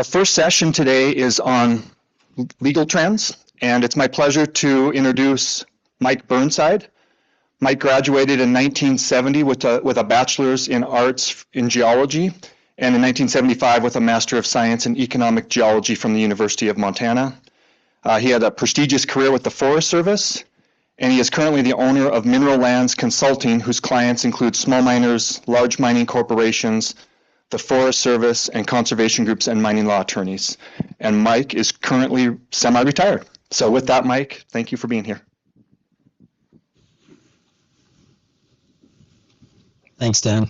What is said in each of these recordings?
Our first session today is on legal trends, and it's my pleasure to introduce Mike Burnside. Mike graduated in 1970 with a bachelor's in arts in geology, and in 1975 with a Master of Science in Economic Geology from the University of Montana. He had a prestigious career with the Forest Service, and he is currently the owner of Mineral Lands Consulting, whose clients include small miners, large mining corporations, the Forest Service, and conservation groups and mining law attorneys. And Mike is currently semi-retired. So with that, Mike, thank you for being here. Thanks, Dan.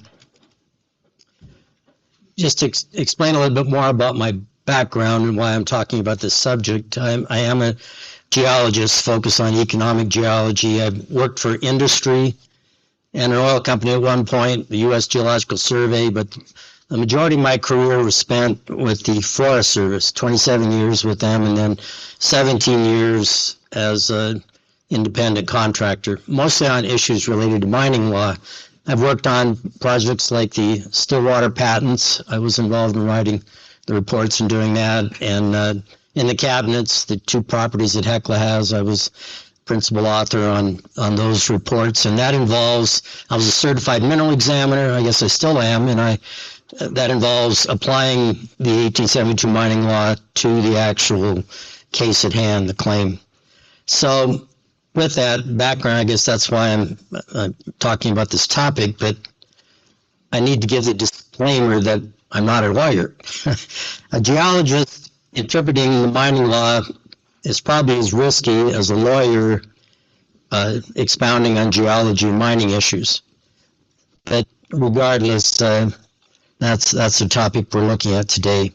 Just to explain a little bit more about my background and why I'm talking about this subject, I am a geologist focused on economic geology. I've worked for industry and an oil company at one point, the U.S. Geological Survey, but the majority of my career was spent with the Forest Service, 27 years with them, and then 17 years as an independent contractor, mostly on issues related to mining law. I've worked on projects like the Stillwater patents. I was involved in writing the reports and doing that. And in the cabinets, the two properties that Hecla has, I was principal author on those reports. And that involves, I was a certified mineral examiner, I guess I still am, and that involves applying the 1872 mining law to the actual case at hand, the claim. So with that background, I guess that's why I'm talking about this topic, but I need to give the disclaimer that I'm not a lawyer. A geologist interpreting the mining law is probably as risky as a lawyer expounding on geology and mining issues. But regardless, that's the topic we're looking at today.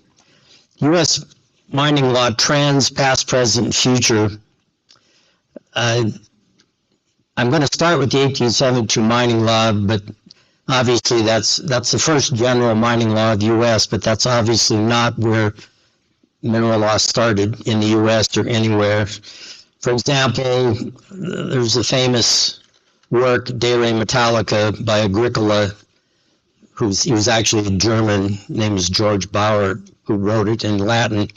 U.S. mining law trends, past, present, and future. I'm going to start with the 1872 mining law, but obviously that's the first general mining law of the U.S., but that's obviously not where mineral law started in the U.S. or anywhere. For example, there's the famous work De Re Metallica by Agricola, he was actually a German, name is George Bauer, who wrote it in Latin.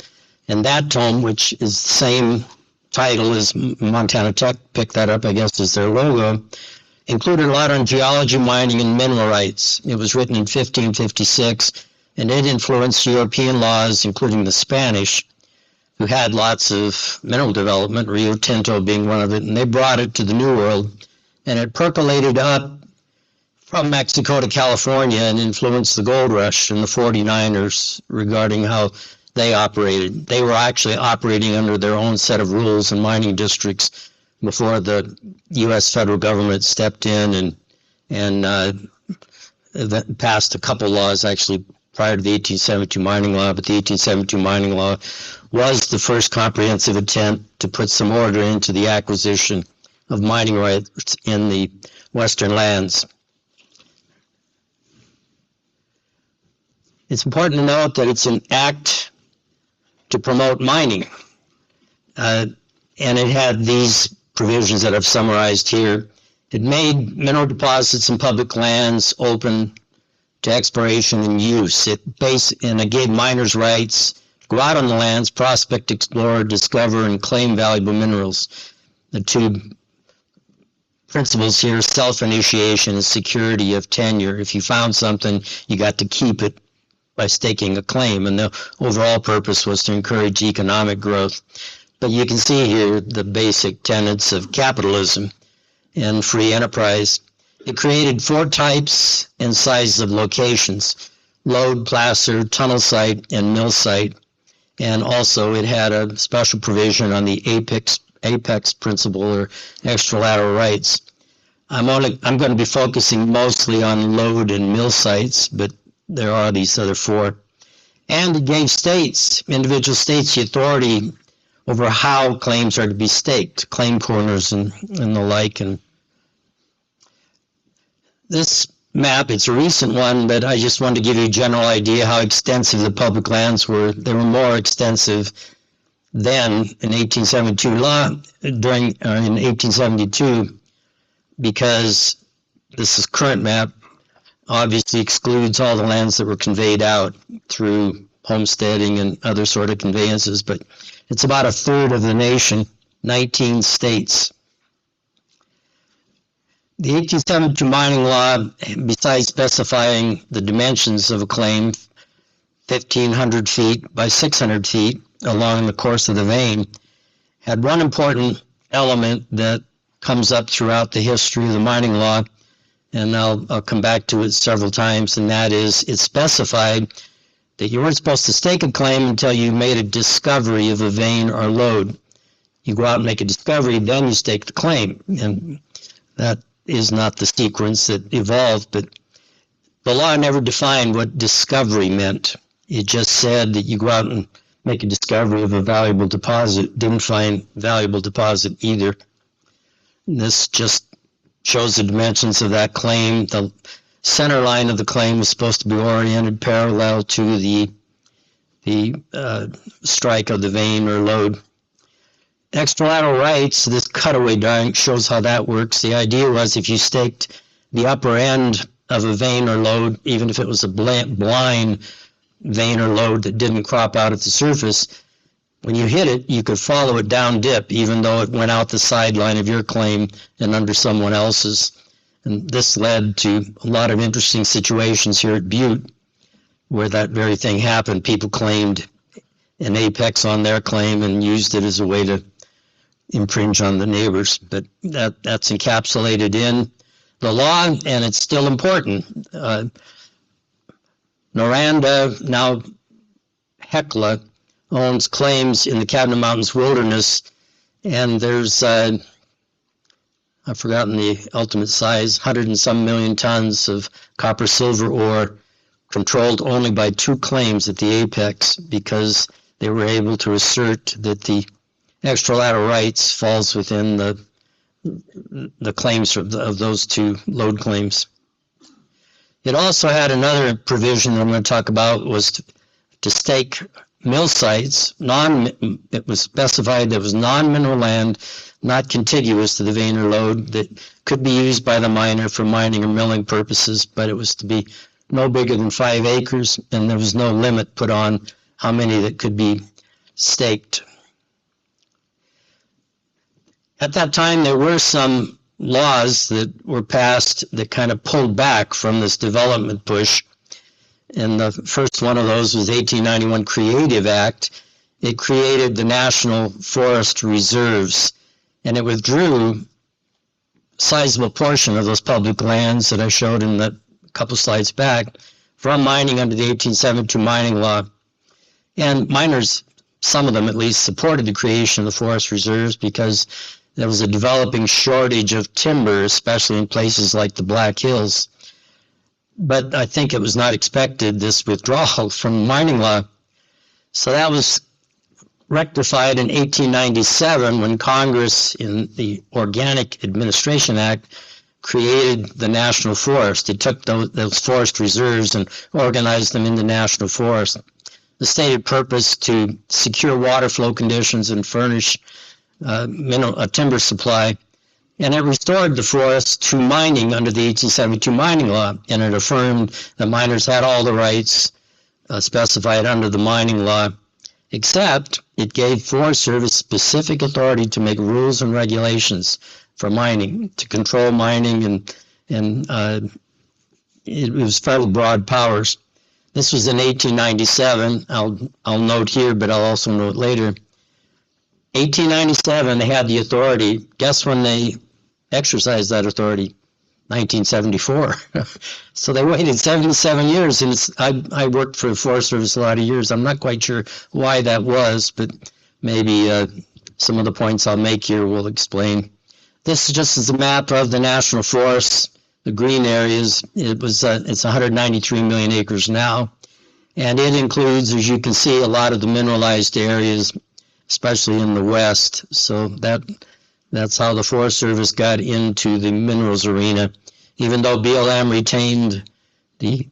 And that tome, which is the same title as Montana Tech, picked that up, I guess, as their logo, included a lot on geology, mining, and mineral rights. It was written in 1556, and it influenced European laws, including the Spanish, who had lots of mineral development, Rio Tinto being one of it, and they brought it to the New World, and it percolated up from Mexico to California and influenced the gold rush and the 49ers regarding how they operated. They were actually operating under their own set of rules and mining districts before the U.S. federal government stepped in and passed a couple laws actually prior to the 1872 mining law, but the 1872 mining law was the first comprehensive attempt to put some order into the acquisition of mining rights in the western lands. It's important to note that it's an act to promote mining, and it had these provisions that I've summarized here. It made mineral deposits and public lands open to exploration and use. It gave miners rights to go out on the lands, prospect, explore, discover, and claim valuable minerals. The two principles here, self-initiation and security of tenure. If you found something, you got to keep it by staking a claim, and the overall purpose was to encourage economic growth. But you can see here the basic tenets of capitalism and free enterprise. It created 4 types and sizes of locations: lode, placer, tunnel site, and mill site. And also it had a special provision on the apex principle, or extralateral rights. I'm going to be focusing mostly on lode and mill sites, but there are these other 4. And it gave individual states, the authority over how claims are to be staked, claim corners and the like. And this map, it's a recent one, but I just wanted to give you a general idea how extensive the public lands were. They were more extensive then in 1872 in 1872, because this is current map, obviously excludes all the lands that were conveyed out through homesteading and other sort of conveyances, but it's about a third of the nation, 19 states. The 1872 mining law, besides specifying the dimensions of a claim, 1,500 feet by 600 feet along the course of the vein, had one important element that comes up throughout the history of the mining law, and I'll come back to it several times, and that is it specified that you weren't supposed to stake a claim until you made a discovery of a vein or lode. You go out and make a discovery, then you stake the claim, and that is not the sequence that evolved, but the law never defined what discovery meant. It just said that you go out and make a discovery of a valuable deposit, didn't find valuable deposit either. And this just shows the dimensions of that claim. The center line of the claim was supposed to be oriented parallel to the strike of the vein or lode. Extralateral rights, this cutaway drawing shows how that works. The idea was if you staked the upper end of a vein or lode, even if it was a blind vein or lode that didn't crop out at the surface, when you hit it, you could follow it down dip, even though it went out the sideline of your claim and under someone else's. And this led to a lot of interesting situations here at Butte where that very thing happened. People claimed an apex on their claim and used it as a way to infringe on the neighbors, but that's encapsulated in the law, and it's still important. Noranda, now Hecla, owns claims in the Cabinet Mountains wilderness, and there's, I've forgotten the ultimate size, 100 and some million tons of copper silver ore controlled only by 2 claims at the apex, because they were able to assert that the extralateral rights falls within the claims of those 2 lode claims. It also had another provision that I'm going to talk about, was to stake mill sites. It was specified that it was non-mineral land, not contiguous to the vein or lode, that could be used by the miner for mining or milling purposes, but it was to be no bigger than 5 acres, and there was no limit put on how many that could be staked. At that time, there were some laws that were passed that kind of pulled back from this development push. And the first one of those was 1891 Creative Act. It created the National Forest Reserves, and it withdrew a sizable portion of those public lands that I showed in the couple slides back from mining under the 1872 mining law. And miners, some of them at least, supported the creation of the forest reserves because there was a developing shortage of timber, especially in places like the Black Hills. But I think it was not expected, this withdrawal from mining law. So that was rectified in 1897 when Congress, in the Organic Administration Act, created the National Forest. It took those forest reserves and organized them into national forests. The stated purpose to secure water flow conditions and furnish a timber supply, and it restored the forest to mining under the 1872 mining law, and it affirmed that miners had all the rights specified under the mining law, except it gave Forest Service specific authority to make rules and regulations for mining, to control mining, and it was fairly broad powers. This was in 1897. I'll note here, but I'll also note later. 1897, they had the authority. Guess when they exercised that authority? 1974. So they waited 77 years, and I worked for the Forest Service a lot of years. I'm not quite sure why that was, but maybe some of the points I'll make here will explain. This is just as a map of the national forests, the green areas. It's 193 million acres now, and it includes, as you can see, a lot of the mineralized areas, especially in the west. So that's how the Forest Service got into the minerals arena. Even though BLM retained the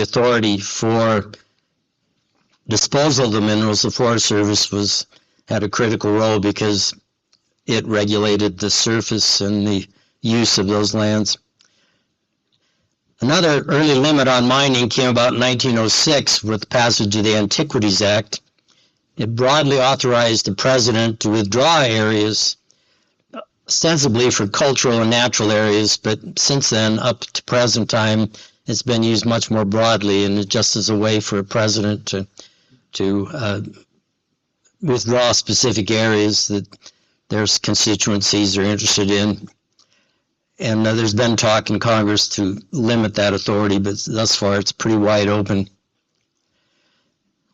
authority for disposal of the minerals, the Forest Service had a critical role because it regulated the surface and the use of those lands. Another early limit on mining came about in 1906 with the passage of the Antiquities Act. It broadly authorized the president to withdraw areas ostensibly for cultural and natural areas, but since then, up to present time, it's been used much more broadly, and just as a way for a president to withdraw specific areas that their constituencies are interested in. And there's been talk in Congress to limit that authority, but thus far it's pretty wide open.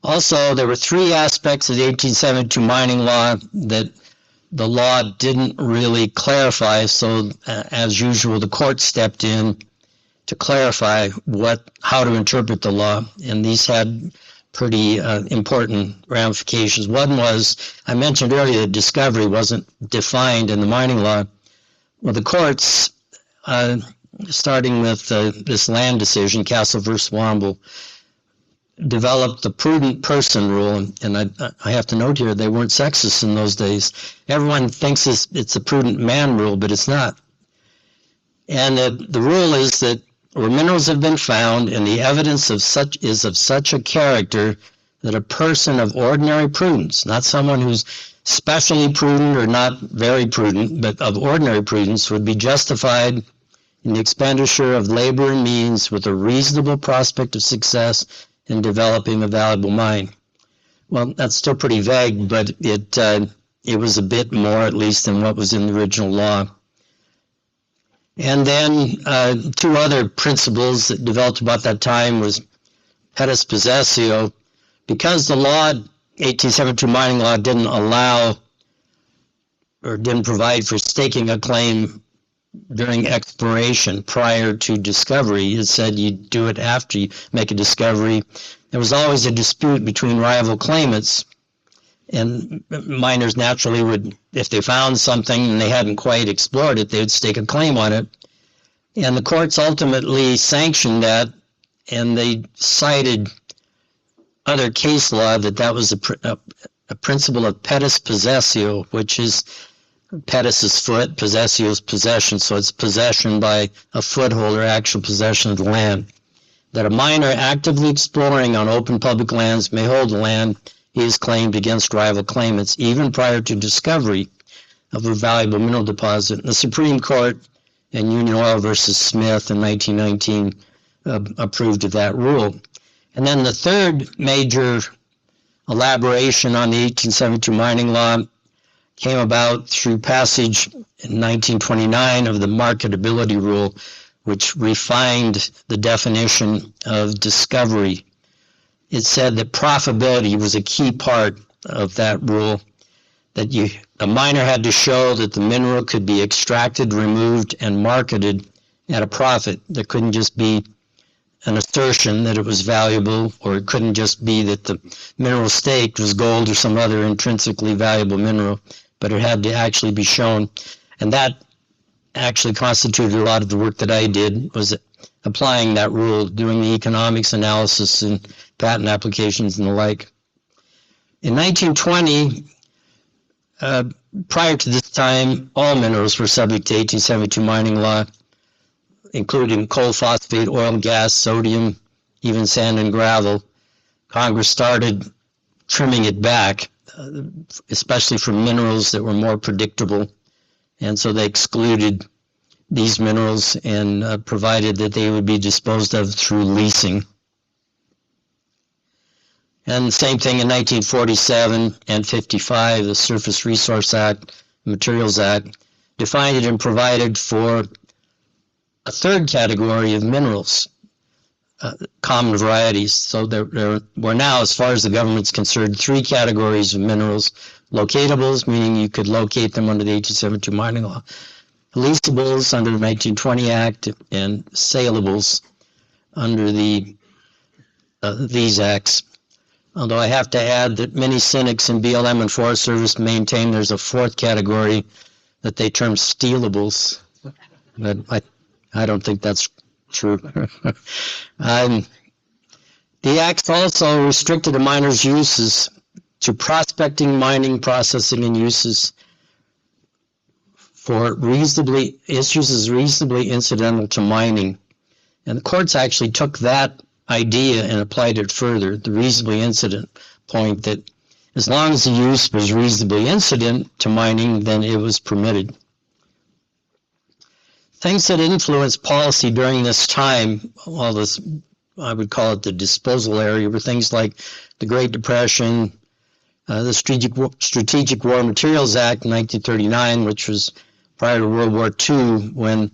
Also, there were three aspects of the 1872 mining law that the law didn't really clarify, so as usual, the court stepped in to clarify how to interpret the law, and these had pretty important ramifications. One was, I mentioned earlier that discovery wasn't defined in the mining law. Well, the courts, starting with this land decision, Castle versus Womble, developed the prudent person rule, and I have to note here, they weren't sexist in those days. Everyone thinks it's a prudent man rule, but it's not. And the rule is that where minerals have been found and the evidence is of such a character that a person of ordinary prudence, not someone who's specially prudent or not very prudent, but of ordinary prudence, would be justified in the expenditure of labor and means with a reasonable prospect of success in developing a valuable mine. Well, that's still pretty vague, but it was a bit more, at least, than what was in the original law. And then two other principles that developed about that time was pedis possessio. Because the law, 1872 mining law, didn't allow or didn't provide for staking a claim during exploration prior to discovery. It said you do it after you make a discovery. There was always a dispute between rival claimants, and miners naturally would, if they found something and they hadn't quite explored it, they would stake a claim on it. And the courts ultimately sanctioned that, and they cited other case law that was a principle of pedis possessio, which is pedis is foot, possessio is possession, so it's possession by a footholder, actual possession of the land. That a miner actively exploring on open public lands may hold the land he has claimed against rival claimants, even prior to discovery of a valuable mineral deposit. The Supreme Court in Union Oil versus Smith in 1919 approved of that rule. And then the third major elaboration on the 1872 mining law came about through passage in 1929 of the marketability rule, which refined the definition of discovery. It said that profitability was a key part of that rule, that a miner had to show that the mineral could be extracted, removed, and marketed at a profit. There couldn't just be an assertion that it was valuable, or it couldn't just be that the mineral staked was gold or some other intrinsically valuable mineral, but it had to actually be shown. And that actually constituted a lot of the work that I did, was applying that rule, doing the economics analysis and patent applications and the like. In 1920, prior to this time, all minerals were subject to 1872 mining law, including coal, phosphate, oil, gas, sodium, even sand and gravel. Congress started trimming it back, especially for minerals that were more predictable. And so they excluded these minerals and provided that they would be disposed of through leasing. And the same thing in 1947 and 55, the Surface Resource Act, Materials Act, defined it and provided for a third category of minerals, common varieties. So there were now, as far as the government's concerned, three categories of minerals: locatables, meaning you could locate them under the 1872 mining law; leasables under the 1920 Act; and saleables under these acts. Although I have to add that many cynics in BLM and Forest Service maintain there's a fourth category that they term stealables, but I don't think that's true. The acts also restricted a miner's uses to prospecting, mining, processing, and uses for issues as reasonably incidental to mining. And the courts actually took that idea and applied it further, the reasonably incident point, that as long as the use was reasonably incident to mining, then it was permitted. Things that influenced policy during this time, all this, I would call it the disposal area, were things like the Great Depression, the Strategic War Materials Act in 1939, which was prior to World War II, when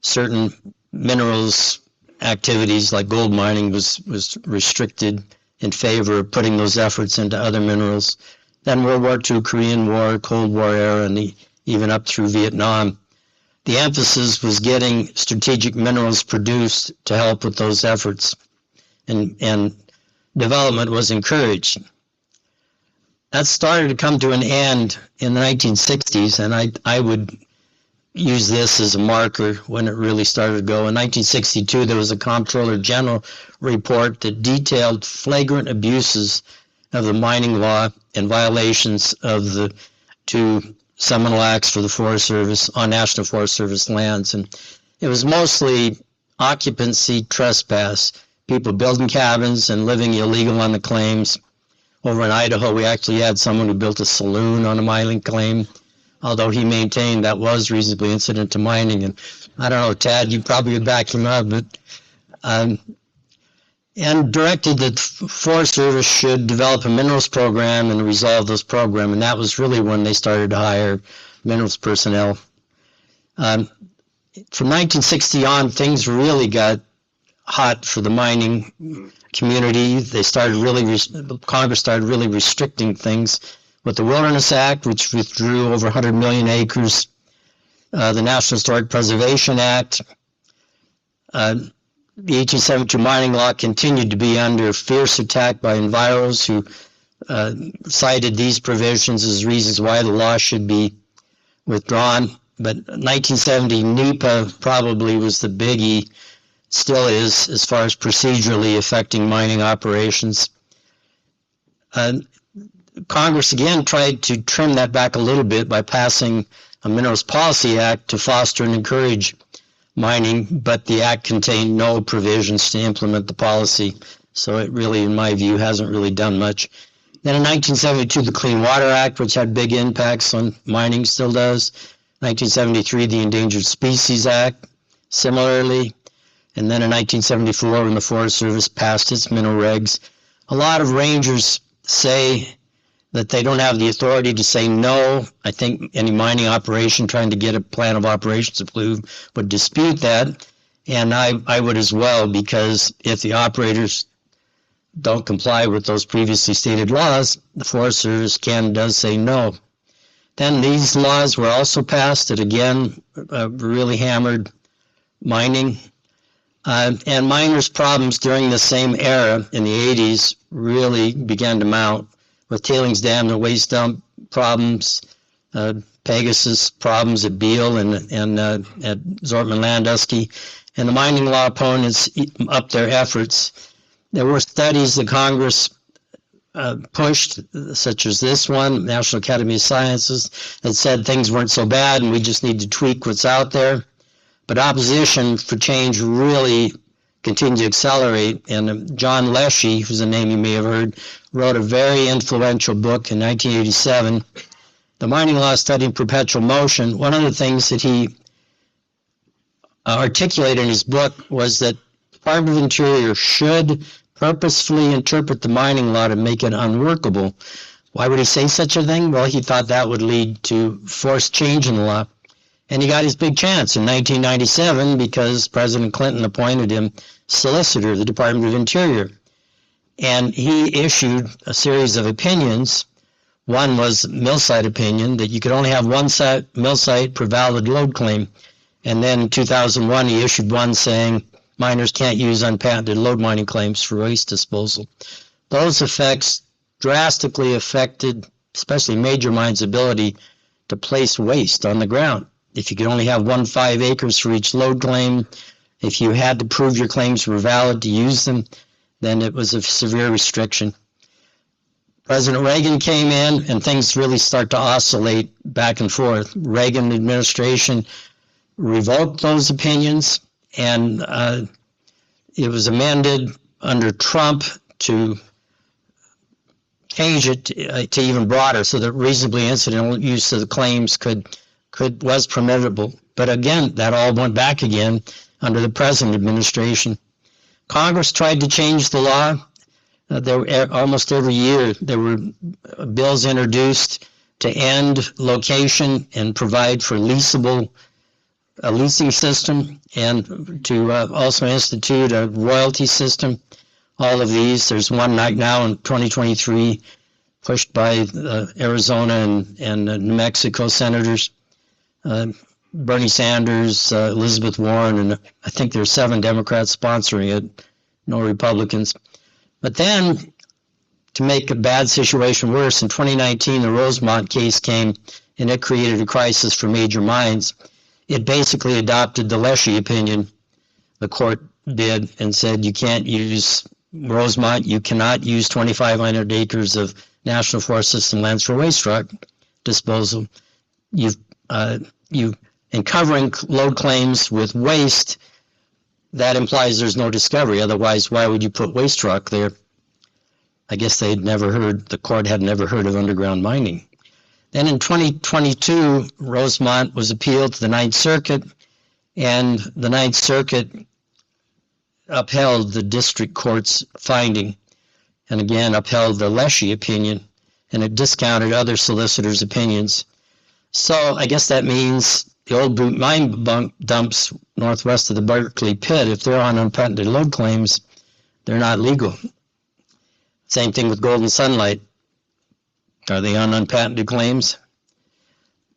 certain minerals activities like gold mining was restricted in favor of putting those efforts into other minerals. Then World War II, Korean War, Cold War era, and even up through Vietnam. The emphasis was getting strategic minerals produced to help with those efforts, and development was encouraged. That started to come to an end in the 1960s, and I would use this as a marker when it really started to go. In 1962, there was a Comptroller General report that detailed flagrant abuses of the mining law and violations of the two seminal acts for the Forest Service on National Forest Service lands. And it was mostly occupancy trespass, people building cabins and living illegal on the claims. Over in Idaho, we actually had someone who built a saloon on a mining claim, although he maintained that was reasonably incident to mining. And I don't know, Tad, you probably would back him up, but and directed that Forest Service should develop a minerals program and resolve those programs. And that was really when they started to hire minerals personnel. From 1960 on, things really got hot for the mining community. They started Congress started really restricting things with the Wilderness Act, which withdrew over 100 million acres, the National Historic Preservation Act. The 1872 mining law continued to be under fierce attack by enviros who cited these provisions as reasons why the law should be withdrawn. But 1970 NEPA probably was the biggie, still is, as far as procedurally affecting mining operations. Congress again tried to trim that back a little bit by passing a Minerals Policy Act to foster and encourage mining, but the act contained no provisions to implement the policy. So it really, in my view, hasn't really done much. Then in 1972, the Clean Water Act, which had big impacts on mining, still does. 1973, the Endangered Species Act, similarly. And then in 1974, when the Forest Service passed its mineral regs, a lot of rangers say that they don't have the authority to say no. I think any mining operation trying to get a plan of operations approved would dispute that. And I would as well, because if the operators don't comply with those previously stated laws, the Forest Service does say no. Then these laws were also passed that again really hammered mining. And miners' problems during the same era in the 80s really began to mount, with tailings dam and waste dump problems, Pegasus problems at Beale and at Zortman Landusky, and the mining law opponents upped their efforts. There were studies that Congress pushed, such as this one, National Academy of Sciences, that said things weren't so bad and we just need to tweak what's out there. But opposition for change really continued to accelerate, and John Leshy, who's a name you may have heard, wrote a very influential book in 1987, The Mining Law Study in Perpetual Motion. One of the things that he articulated in his book was that the Department of Interior should purposefully interpret the mining law to make it unworkable. Why would he say such a thing? Well, he thought that would lead to forced change in the law. And he got his big chance in 1997 because President Clinton appointed him solicitor of the Department of Interior. And he issued a series of opinions. One was mill site opinion, that you could only have one mill site per valid load claim. And then in 2001, he issued one saying miners can't use unpatented load mining claims for waste disposal. Those effects drastically affected, especially major mines' ability to place waste on the ground. If you could only have 5 acres for each load claim, if you had to prove your claims were valid to use them, then it was a severe restriction. President Reagan came in and things really start to oscillate back and forth. Reagan administration revoked those opinions, and It was amended under Trump to change it to even broader, so that reasonably incidental use of the claims was permissible. But again, that all went back again under the present administration. Congress tried to change the law. Almost every year there were bills introduced to end location and provide for a leasing system, and to also institute a royalty system. All of these, there's one right now in 2023 pushed by Arizona and New Mexico senators, Bernie Sanders, Elizabeth Warren, and I think there's 7 Democrats sponsoring it, no Republicans. But then, to make a bad situation worse, in 2019, the Rosemont case came, and it created a crisis for major mines. It basically adopted the Leshy opinion, the court did, and said you can't use Rosemont, you cannot use 2,500 acres of National Forest System lands for waste rock disposal. In covering load claims with waste, that implies there's no discovery. Otherwise, why would you put waste rock there? I guess the court had never heard of underground mining. Then in 2022, Rosemont was appealed to the Ninth Circuit, and the Ninth Circuit upheld the district court's finding, and again upheld the Leshy opinion, and it discounted other solicitors' opinions. So I guess that means the old Butte mine dumps northwest of the Berkeley pit, if they're on unpatented load claims, they're not legal. Same thing with Golden Sunlight. Are they on unpatented claims?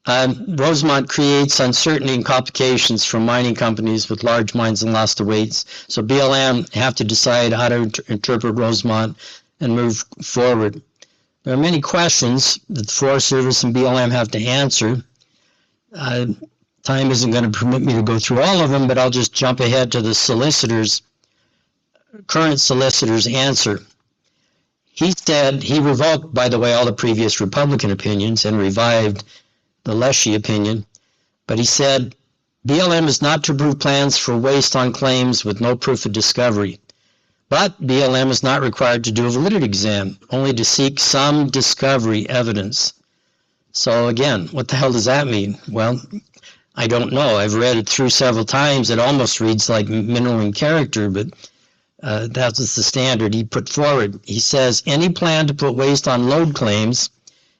Rosemont creates uncertainty and complications for mining companies with large mines and lots of weights. So BLM have to decide how to interpret Rosemont and move forward. There are many questions that the Forest Service and BLM have to answer. Time isn't going to permit me to go through all of them, but I'll just jump ahead to the current solicitor's answer. He said he revoked, by the way, all the previous Republican opinions and revived the Leshy opinion, but he said BLM is not to approve plans for waste on claims with no proof of discovery, but BLM is not required to do a validity exam, only to seek some discovery evidence. So again, what the hell does that mean? Well, I don't know. I've read it through several times. It almost reads like mineral in character, but that was the standard he put forward. He says any plan to put waste on load claims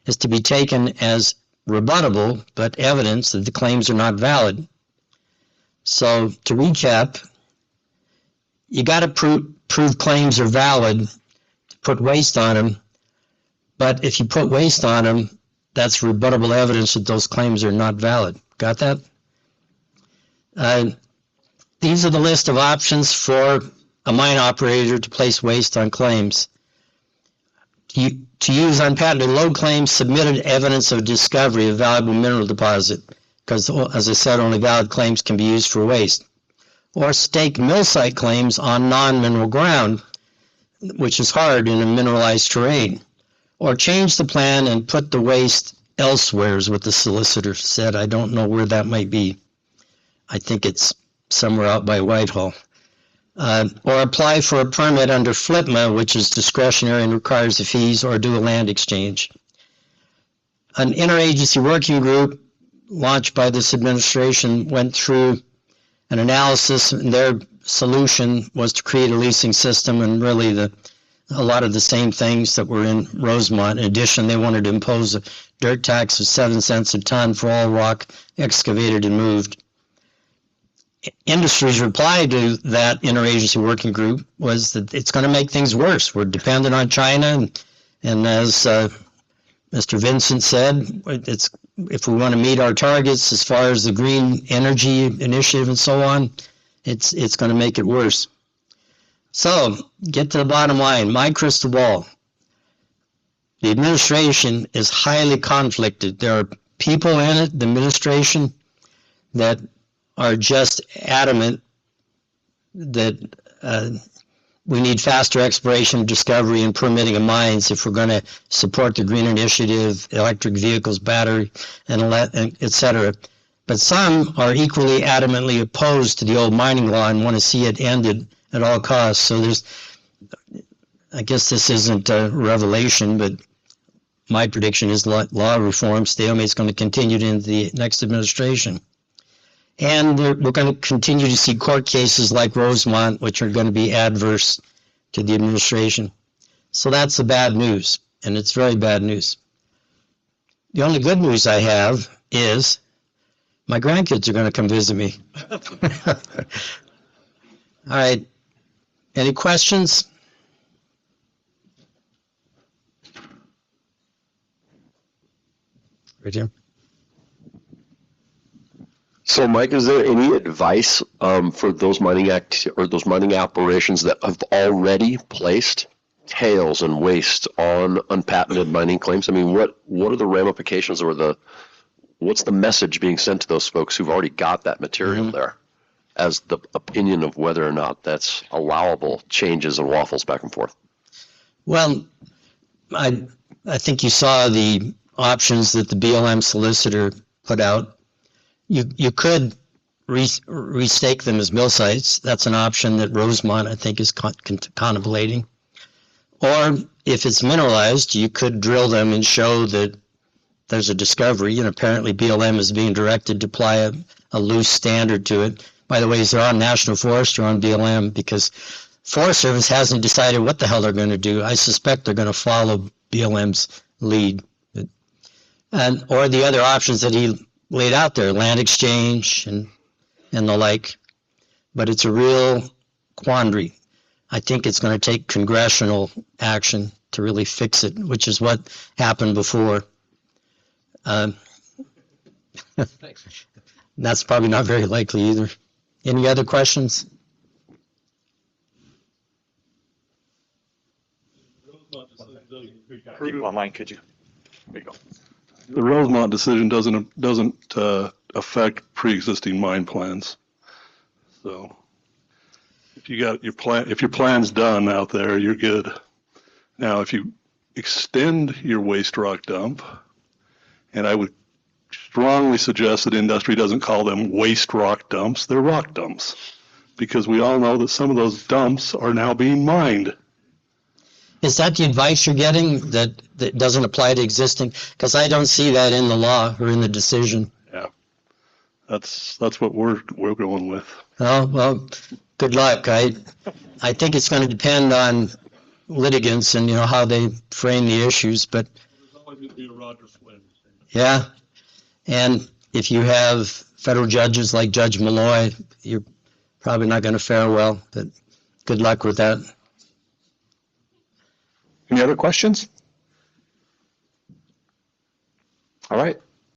is to be taken as rebuttable, but evidence that the claims are not valid. So to recap, you got to prove claims are valid to put waste on them, but if you put waste on them, that's rebuttable evidence that those claims are not valid. Got that? These are the list of options for a mine operator to place waste on claims. To use unpatented load claims, submitted evidence of discovery of valuable mineral deposit, because, as I said, only valid claims can be used for waste. Or stake mill site claims on non-mineral ground, which is hard in a mineralized terrain. Or change the plan and put the waste elsewhere, is what the solicitor said. I don't know where that might be. I think it's somewhere out by Whitehall. Or apply for a permit under FLIPMA, which is discretionary and requires the fees, or do a land exchange. An interagency working group launched by this administration went through an analysis, and their solution was to create a leasing system, and really a lot of the same things that were in Rosemont. In addition, they wanted to impose a dirt tax of 7 cents a ton for all rock excavated and moved. Industry's reply to that interagency working group was that it's going to make things worse. We're dependent on China, and as Mr. Vincent said, if we want to meet our targets as far as the green energy initiative and so on, it's going to make it worse. So, get to the bottom line. My crystal ball. The administration is highly conflicted. There are people in it, the administration, that are just adamant that we need faster exploration, discovery, and permitting of mines if we're going to support the green initiative, electric vehicles, battery, and et cetera. But some are equally adamantly opposed to the old mining law and want to see it ended at all costs. So I guess this isn't a revelation, but my prediction is law reform stalemate is going to continue into the next administration. And we're going to continue to see court cases like Rosemont, which are going to be adverse to the administration. So that's the bad news, and it's very bad news. The only good news I have is my grandkids are going to come visit me. All right. Any questions? Right here. So, Mike, is there any advice for those mining operations that have already placed tails and waste on unpatented mining claims? I mean, what are the ramifications, or what's the message being sent to those folks who've already got that material there, as the opinion of whether or not that's allowable changes and waffles back and forth? Well, I think you saw the options that the BLM solicitor put out. You could restake them as mill sites. That's an option that Rosemont, I think, is contemplating. Or if it's mineralized, you could drill them and show that there's a discovery, and apparently BLM is being directed to apply a loose standard to it. By the way, they're on National Forest or on BLM, because Forest Service hasn't decided what the hell they're going to do. I suspect they're going to follow BLM's lead. Or the other options that he laid out there, land exchange and the like. But it's a real quandary. I think it's going to take congressional action to really fix it, which is what happened before. That's probably not very likely either. Any other questions? Online, could you? There you go. The Rosemont decision doesn't affect pre-existing mine plans. So if you got if your plan's done out there, you're good. Now, if you extend your waste rock dump, and I would strongly suggest that industry doesn't call them waste rock dumps, they're rock dumps, because we all know that some of those dumps are now being mined. Is that the advice you're getting, that doesn't apply to existing? Because I don't see that in the law or in the decision. Yeah, that's what we're going with. Oh, well, good luck. I think it's going to depend on litigants and, how they frame the issues, but There's always going to be a Roger Flynn. yeah. And if you have federal judges like Judge Malloy, you're probably not going to fare well, but good luck with that. Any other questions? All right.